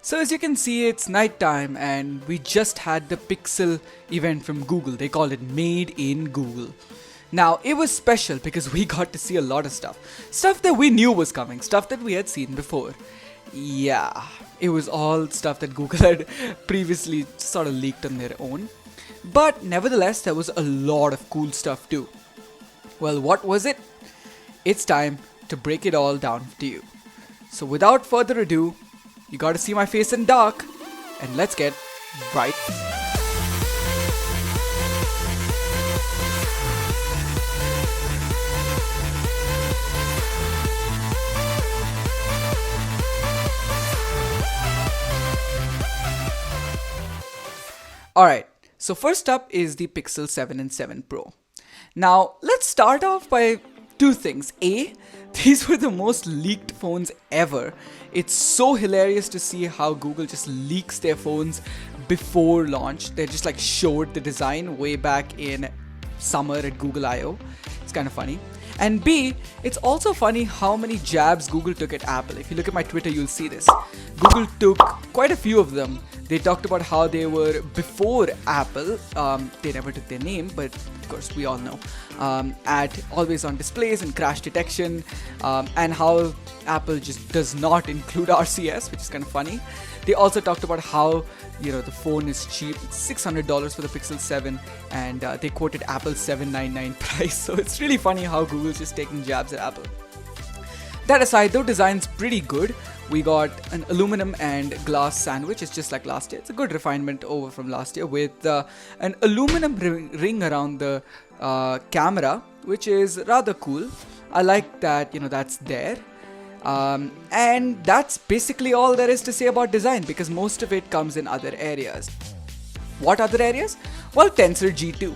So as you can see, it's nighttime and we just had the Pixel event from Google. They called it Made in Google. Now, it was special because we got to see a lot of stuff. Stuff that we knew was coming, stuff that we had seen before. Yeah, it was all stuff that Google had previously sort of leaked on their own. But nevertheless, there was a lot of cool stuff too. Well, what was it? It's time to break it all down to you. So without further ado, you gotta see my face in dark, and let's get right. Alright, so first up is the Pixel 7 and 7 Pro. Now, let's start off by two things. A, these were the most leaked phones ever. It's so hilarious to see how Google just leaks their phones before launch. They just like showed the design way back in summer at Google I/O. It's kind of funny. And B, it's also funny how many jabs Google took at Apple. If you look at my Twitter, you'll see this. Google took quite a few of them. They talked about how they were before Apple. They never took their name, but of course we all know. At always on displays and crash detection, and how Apple just does not include RCS, which is kind of funny. They also talked about how the phone is cheap. It's $600 for the Pixel 7, and they quoted Apple's $799 price. So it's really funny how Google's just taking jabs at Apple. That aside, though, design's pretty good. We got an aluminum and glass sandwich. It's just like last year. It's a good refinement over from last year with an aluminum ring around the camera, which is rather cool. I like that, that's there. And that's basically all there is to say about design, because most of it comes in other areas. What other areas? Well, Tensor G2.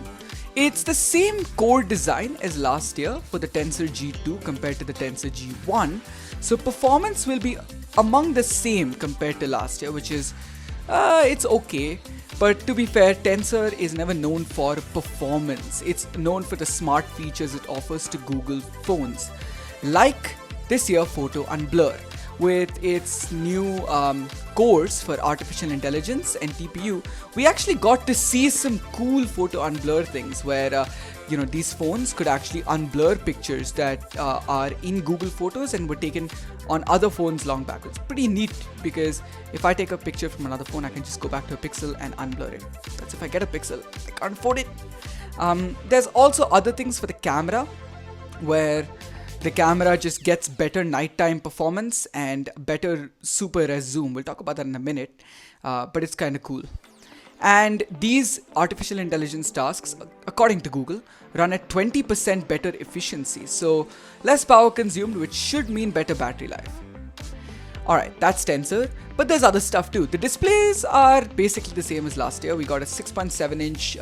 It's the same core design as last year for the Tensor G2 compared to the Tensor G1. So performance will be among the same compared to last year, which is, it's okay. But to be fair, Tensor is never known for performance. It's known for the smart features it offers to Google phones. Like this year, Photo Unblur. With its new cores for artificial intelligence and TPU, we actually got to see some cool photo unblur things where these phones could actually unblur pictures that are in Google Photos and were taken on other phones long back. It's pretty neat because if I take a picture from another phone, I can just go back to a Pixel and unblur it. That's if I get a Pixel. I can't afford it. There's also other things for the camera where the camera just gets better nighttime performance and better super res zoom. We'll talk about that in a minute, but it's kind of cool. And these artificial intelligence tasks, according to Google, run at 20% better efficiency. So less power consumed, which should mean better battery life. Alright, that's Tensor, but there's other stuff too. The displays are basically the same as last year. We got a 6.7-inch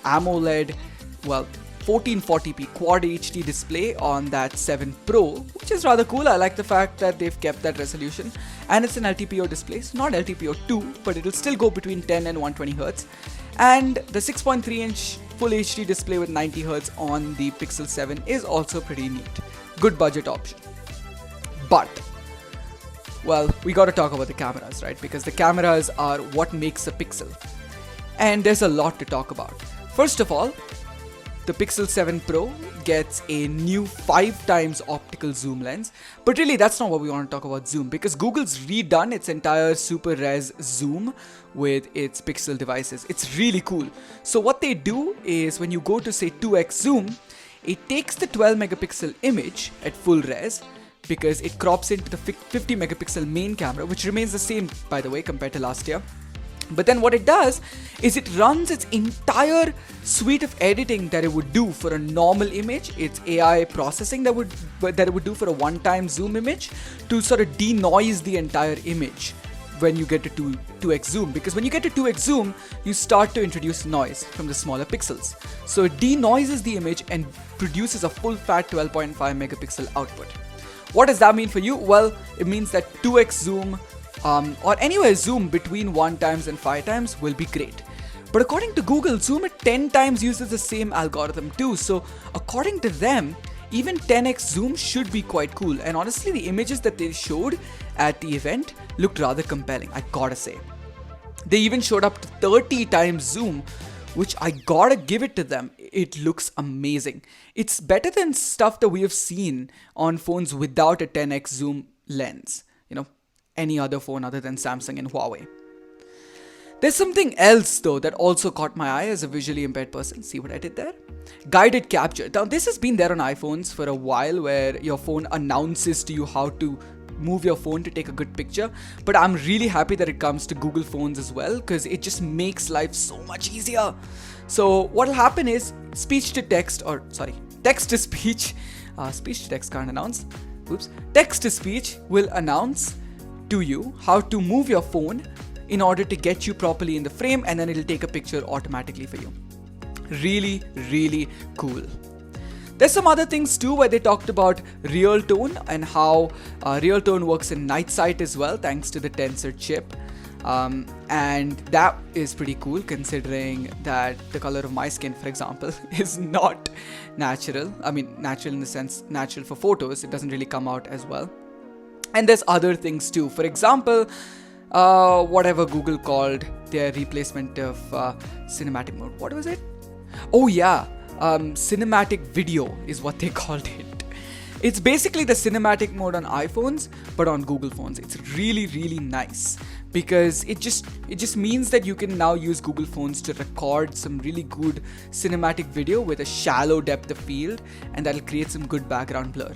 AMOLED, 1440p Quad HD display on that 7 Pro, which is rather cool. I like the fact that they've kept that resolution, and it's an LTPO display. It's not LTPO 2, but it'll still go between 10 and 120Hz. And the 6.3-inch Full HD display with 90Hz on the Pixel 7 is also pretty neat. Good budget option. But, well, we gotta talk about the cameras, right? Because the cameras are what makes a Pixel. And there's a lot to talk about. First of all, the Pixel 7 Pro gets a new 5 times optical zoom lens. But really, that's not what we want to talk about zoom, because Google's redone its entire super res zoom with its Pixel devices. It's really cool. So what they do is when you go to say 2x zoom, it takes the 12 megapixel image at full res because it crops into the 50 megapixel main camera, which remains the same, by the way, compared to last year. But then what it does is it runs its entire suite of editing that it would do for a normal image. It's AI processing that it would do for a one-time zoom image to sort of denoise the entire image when you get to 2x zoom. Because when you get to 2x zoom, you start to introduce noise from the smaller pixels. So it denoises the image and produces a full-fat 12.5 megapixel output. What does that mean for you? Well, it means that 2x zoom or anywhere zoom between 1 times and 5 times will be great. But according to Google, zoom at 10 times uses the same algorithm too. So according to them, even 10x zoom should be quite cool. And honestly, the images that they showed at the event looked rather compelling, I gotta say. They even showed up to 30 times zoom, which I gotta give it to them. It looks amazing. It's better than stuff that we have seen on phones without a 10x zoom lens. Any other phone other than Samsung and Huawei. There's something else though that also caught my eye as a visually impaired person. See what I did there? Guided capture. Now this has been there on iPhones for a while, where your phone announces to you how to move your phone to take a good picture, but I'm really happy that it comes to Google phones as well, because it just makes life so much easier. So what will happen is text to speech, speech to text can't announce, text to speech will announce to you how to move your phone in order to get you properly in the frame, and then it'll take a picture automatically for you. Really, really cool. There's some other things too where they talked about real tone and how real tone works in night sight as well, thanks to the Tensor chip. And that is pretty cool, considering that the color of my skin, for example, is not natural. I mean, natural in the sense natural for photos. It doesn't really come out as well. And there's other things too. For example, whatever Google called their replacement of cinematic mode. What was it? Oh yeah, cinematic video is what they called it. It's basically the cinematic mode on iPhones, but on Google phones. It's really, really nice, because it just means that you can now use Google phones to record some really good cinematic video with a shallow depth of field, and that'll create some good background blur.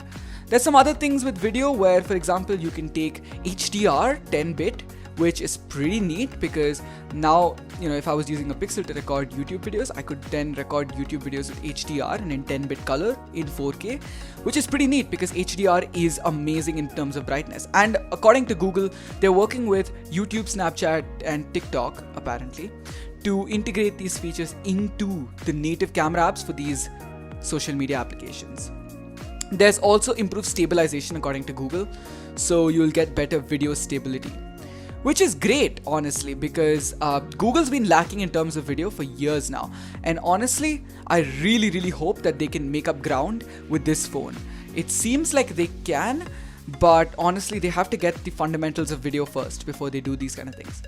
There's some other things with video where, for example, you can take HDR 10-bit, which is pretty neat, because now, if I was using a Pixel to record YouTube videos, I could then record YouTube videos with HDR and in 10-bit color in 4K, which is pretty neat because HDR is amazing in terms of brightness. And according to Google, they're working with YouTube, Snapchat, and TikTok, apparently, to integrate these features into the native camera apps for these social media applications. There's also improved stabilization according to Google, so you'll get better video stability, which is great, honestly, because Google's been lacking in terms of video for years now. And honestly, I really, really hope that they can make up ground with this phone. It seems like they can, but honestly, they have to get the fundamentals of video first before they do these kind of things.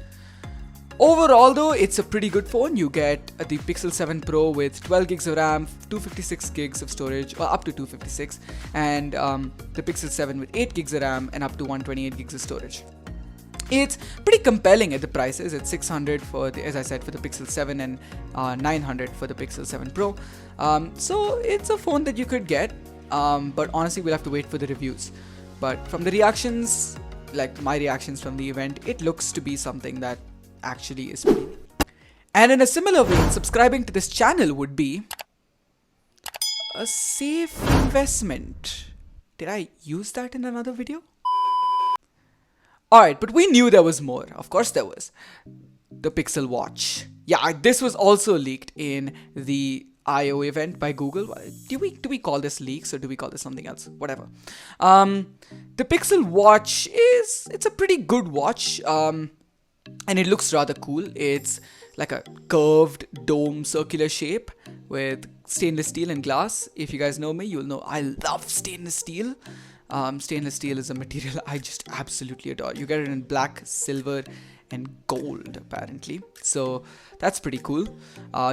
Overall though, it's a pretty good phone. You get the Pixel 7 Pro with 12 gigs of RAM, 256 gigs of storage, or up to 256, and the Pixel 7 with 8 gigs of RAM and up to 128 gigs of storage. It's pretty compelling at the prices. It's $600 for the, as I said, for the Pixel 7 and $900 for the Pixel 7 Pro. So it's a phone that you could get, but honestly, we'll have to wait for the reviews. But from the reactions, like my reactions from the event, it looks to be something that actually is pretty. And in a similar vein, subscribing to this channel would be a safe investment. Did I use that in another video? Alright, but we knew there was more. Of course there was. The Pixel Watch. Yeah, this was also leaked in the I/O event by Google. Do we call this leaks, or do we call this something else? Whatever. The Pixel Watch it's a pretty good watch. And it looks rather cool. It's like a curved dome circular shape with stainless steel and glass. If you guys know me, you'll know I love stainless steel. Stainless steel is a material I just absolutely adore. You get it in black, silver, and gold, apparently. So that's pretty cool.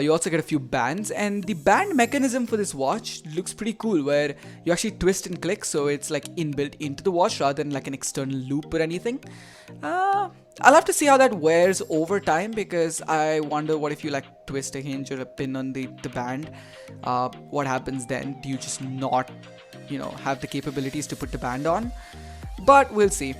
You also get a few bands, and the band mechanism for this watch looks pretty cool, where you actually twist and click, so it's like inbuilt into the watch rather than like an external loop or anything. I'll have to see how that wears over time, because I wonder what if you like twist a hinge or a pin on the band. What happens then? Do you just not, have the capabilities to put the band on? But we'll see.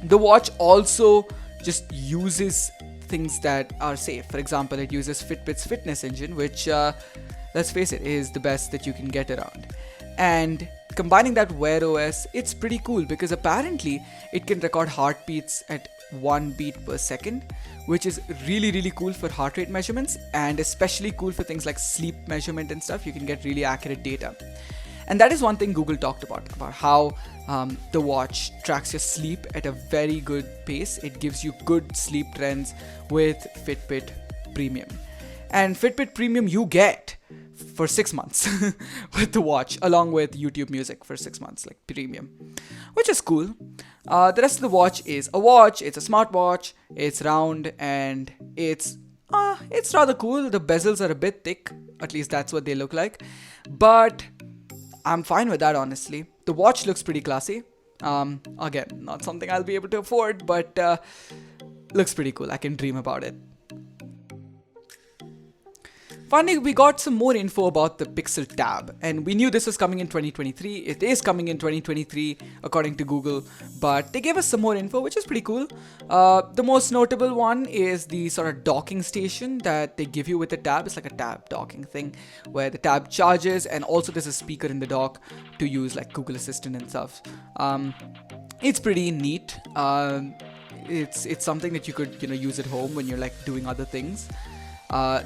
The watch also just uses things that are safe. For example, it uses Fitbit's fitness engine, which, let's face it, is the best that you can get around. And combining that Wear OS, it's pretty cool, because apparently it can record heartbeats at 1 beat per second, which is really, really cool for heart rate measurements, and especially cool for things like sleep measurement and stuff. You can get really accurate data. And that is one thing Google talked about how the watch tracks your sleep at a very good pace. It gives you good sleep trends with Fitbit Premium. And Fitbit Premium you get for 6 months with the watch, along with YouTube Music for 6 months, like premium, which is cool. The rest of the watch is a watch. It's a smartwatch. It's round and it's rather cool. The bezels are a bit thick. At least that's what they look like. But I'm fine with that, honestly. The watch looks pretty classy. Again, not something I'll be able to afford, but looks pretty cool. I can dream about it. Finally, we got some more info about the Pixel tab, and we knew this was coming in 2023. It is coming in 2023 according to Google, but they gave us some more info, which is pretty cool. The most notable one is the sort of docking station that they give you with the tab. It's like a tab docking thing where the tab charges, and also there's a speaker in the dock to use like Google Assistant and stuff. It's pretty neat. It's something that you could use at home when you're like doing other things.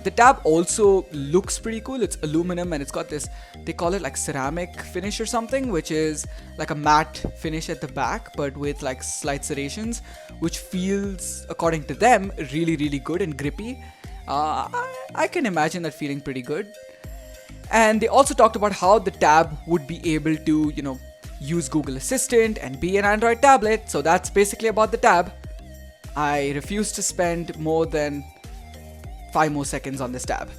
The tab also looks pretty cool. It's aluminum and it's got this, they call it like ceramic finish or something, which is like a matte finish at the back, but with like slight serrations, which feels, according to them, really, really good and grippy. I can imagine that feeling pretty good. And they also talked about how the tab would be able to, use Google Assistant and be an Android tablet. So that's basically about the tab. I refuse to spend more than 5 more seconds on this tab.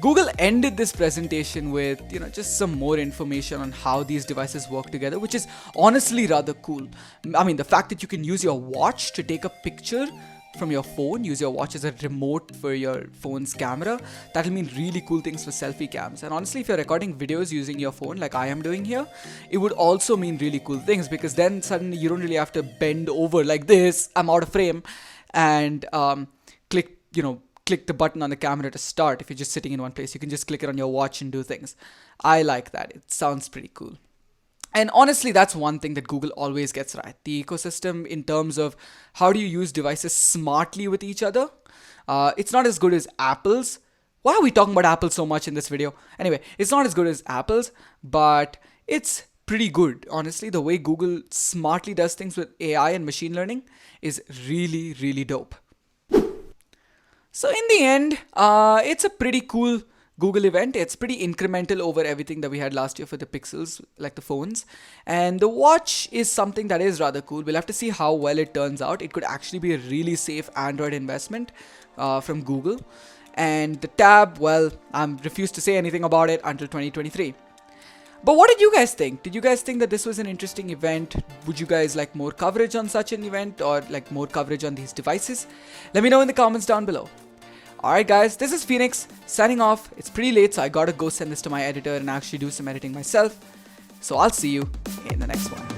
Google ended this presentation with, just some more information on how these devices work together, which is honestly rather cool. I mean, the fact that you can use your watch to take a picture from your phone, use your watch as a remote for your phone's camera, that'll mean really cool things for selfie cams. And honestly, if you're recording videos using your phone like I am doing here, it would also mean really cool things, because then suddenly you don't really have to bend over like this, I'm out of frame, and click the button on the camera to start. If you're just sitting in one place, you can just click it on your watch and do things. I like that. It sounds pretty cool. And honestly, that's one thing that Google always gets right. The ecosystem in terms of how do you use devices smartly with each other. It's not as good as Apple's. Why are we talking about Apple so much in this video? Anyway, it's not as good as Apple's, but it's pretty good. Honestly, the way Google smartly does things with AI and machine learning is really, really dope. So in the end, it's a pretty cool Google event. It's pretty incremental over everything that we had last year for the Pixels, like the phones. And the watch is something that is rather cool. We'll have to see how well it turns out. It could actually be a really safe Android investment from Google. And the tab, well, I refuse to say anything about it until 2023. But what did you guys think? Did you guys think that this was an interesting event? Would you guys like more coverage on such an event, or like more coverage on these devices? Let me know in the comments down below. Alright guys, this is Phoenix signing off. It's pretty late, so I gotta go send this to my editor and actually do some editing myself. So I'll see you in the next one.